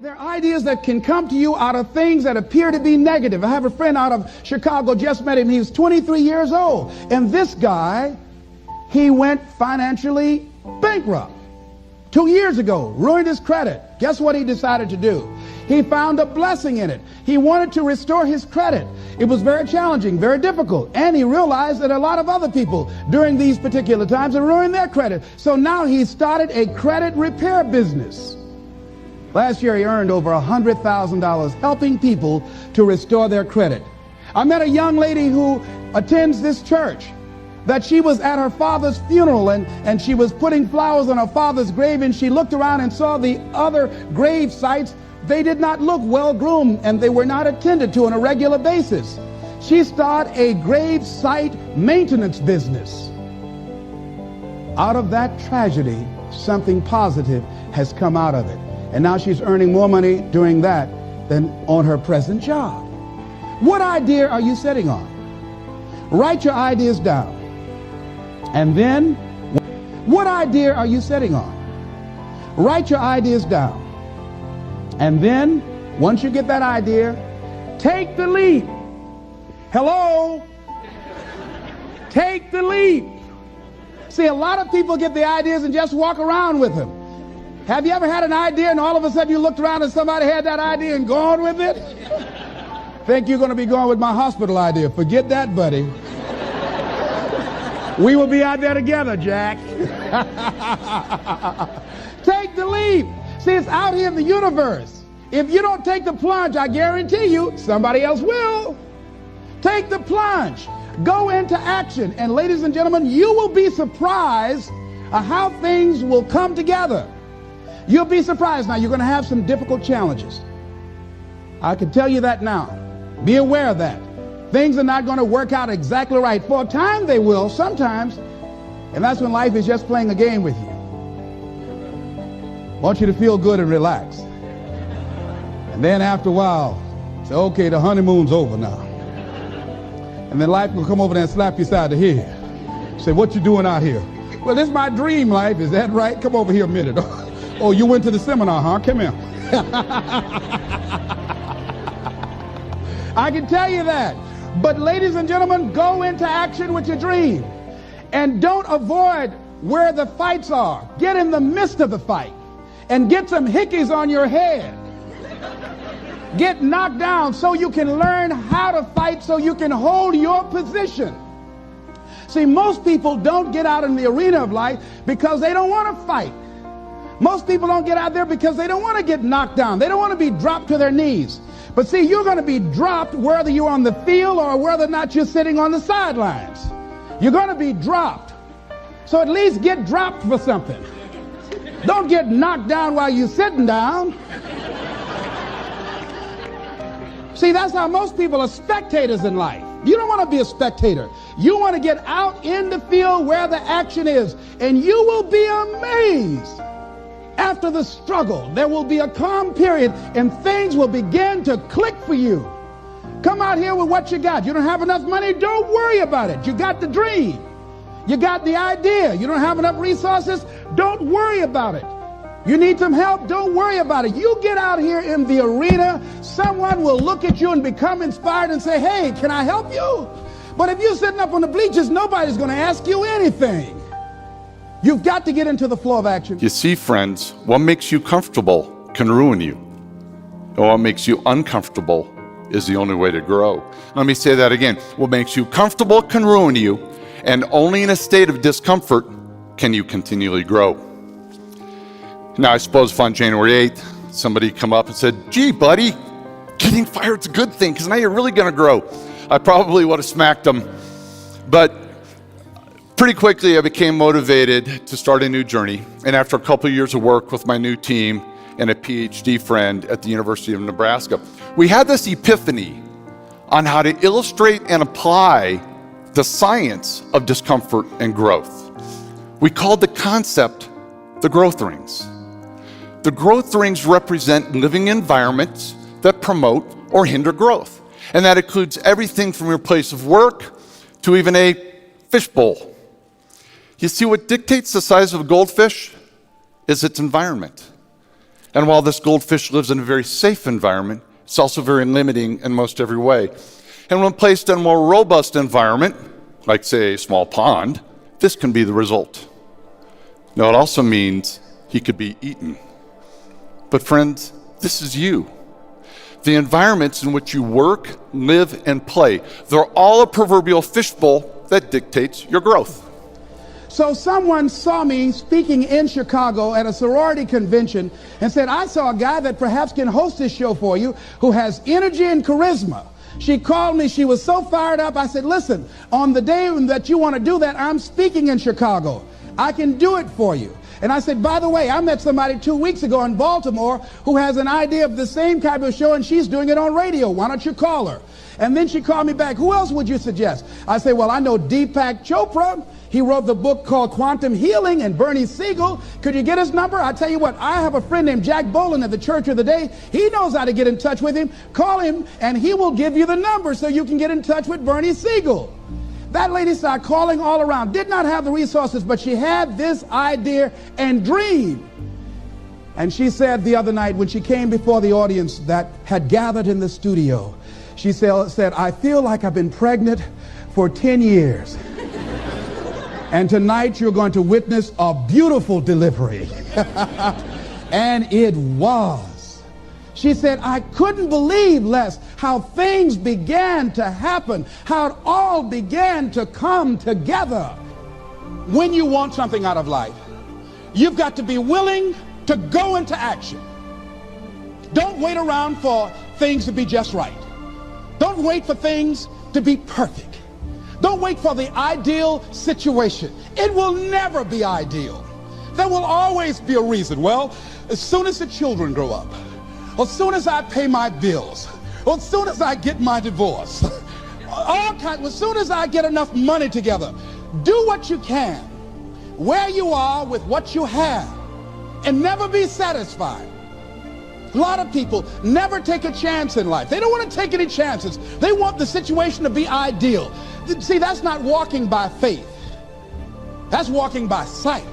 There are ideas that can come to you out of things that appear to be negative. I have a friend out of Chicago, just met him. He was 23 years old. And this guy, he went financially bankrupt 2 years ago, ruined his credit. Guess what he decided to do? He found a blessing in it. He wanted to restore his credit. It was very challenging, very difficult. And he realized that a lot of other people during these particular times had ruined their credit. So now he started a credit repair business. Last year he earned over $100,000 helping people to restore their credit. I met a young lady who attends this church, that she was at her father's funeral and she was putting flowers on her father's grave, and she looked around and saw the other grave sites. They did not look well groomed and they were not attended to on a regular basis. She started a grave site maintenance business. Out of that tragedy, something positive has come out of it. And now she's earning more money doing that than on her present job. What idea are you sitting on? Write your ideas down. And then, what idea are you sitting on? Write your ideas down. And then, once you get that idea, take the leap. Hello? Take the leap. See, a lot of people get the ideas and just walk around with them. Have you ever had an idea and all of a sudden you looked around and somebody had that idea and gone with it? Think you're going to be going with my hospital idea. Forget that, buddy. We will be out there together, Jack. Take the leap. See, it's out here in the universe. If you don't take the plunge, I guarantee you, somebody else will. Take the plunge. Go into action. And ladies and gentlemen, you will be surprised at how things will come together. You'll be surprised. Now, you're going to have some difficult challenges. I can tell you that now. Be aware of that. Things are not going to work out exactly right. For a time they will, sometimes. And that's when life is just playing a game with you. I want you to feel good and relax. And then after a while, say, okay, the honeymoon's over now. And then life will come over there and slap you side of the head. Say, what you doing out here? Well, this is my dream life. Is that right? Come over here a minute. Oh, you went to the seminar, huh? Come here. I can tell you that. But ladies and gentlemen, go into action with your dream. And don't avoid where the fights are. Get in the midst of the fight. And get some hickeys on your head. Get knocked down so you can learn how to fight, so you can hold your position. See, most people don't get out in the arena of life because they don't want to fight. Most people don't get out there because they don't want to get knocked down. They don't want to be dropped to their knees. But see, you're going to be dropped whether you're on the field or whether or not you're sitting on the sidelines. You're going to be dropped. So at least get dropped for something. Don't get knocked down while you're sitting down. See, that's how most people are spectators in life. You don't want to be a spectator. You want to get out in the field where the action is. And you will be amazed. After the struggle, there will be a calm period and things will begin to click for you. Come out here with what you got. You don't have enough money? Don't worry about it. You got the dream. You got the idea. You don't have enough resources? Don't worry about it. You need some help? Don't worry about it. You get out here in the arena, someone will look at you and become inspired and say, hey, can I help you? But if you're sitting up on the bleachers, nobody's going to ask you anything. You've got to get into the flow of action. You see, friends, what makes you comfortable can ruin you. And what makes you uncomfortable is the only way to grow. Let me say that again. What makes you comfortable can ruin you, and only in a state of discomfort can you continually grow. Now, I suppose if on January 8th, somebody come up and said, gee, buddy, getting fired's a good thing because now you're really going to grow. I probably would have smacked them. But pretty quickly, I became motivated to start a new journey. And after a couple of years of work with my new team and a PhD friend at the University of Nebraska, we had this epiphany on how to illustrate and apply the science of discomfort and growth. We called the concept the growth rings. The growth rings represent living environments that promote or hinder growth. And that includes everything from your place of work to even a fishbowl. You see, what dictates the size of a goldfish is its environment. And while this goldfish lives in a very safe environment, it's also very limiting in most every way. And when placed in a more robust environment, like say a small pond, this can be the result. Now it also means he could be eaten. But friends, this is you. The environments in which you work, live, and play, they're all a proverbial fishbowl that dictates your growth. So someone saw me speaking in Chicago at a sorority convention and said, I saw a guy that perhaps can host this show for you who has energy and charisma. She called me. She was so fired up. I said, listen, on the day that you want to do that, I'm speaking in Chicago. I can do it for you. And I said, by the way, I met somebody 2 weeks ago in Baltimore who has an idea of the same type of show, and she's doing it on radio. Why don't you call her? And then she called me back. Who else would you suggest? I said, well, I know Deepak Chopra. He wrote the book called Quantum Healing, and Bernie Siegel. Could you get his number? I tell you what, I have a friend named Jack Boland at the Church of the Day. He knows how to get in touch with him. Call him, and he will give you the number so you can get in touch with Bernie Siegel. That lady started calling all around, did not have the resources, but she had this idea and dream. And she said the other night when she came before the audience that had gathered in the studio, she said, I feel like I've been pregnant for 10 years. And tonight you're going to witness a beautiful delivery. And it was. She said, I couldn't believe, Les, how things began to happen, how it all began to come together. When you want something out of life, you've got to be willing to go into action. Don't wait around for things to be just right. Don't wait for things to be perfect. Don't wait for the ideal situation. It will never be ideal. There will always be a reason. Well, as soon as the children grow up, or as soon as I pay my bills, or as soon as I get my divorce, as soon as I get enough money together, do what you can, where you are with what you have, and never be satisfied. A lot of people never take a chance in life. They don't want to take any chances. They want the situation to be ideal. See, that's not walking by faith. That's walking by sight.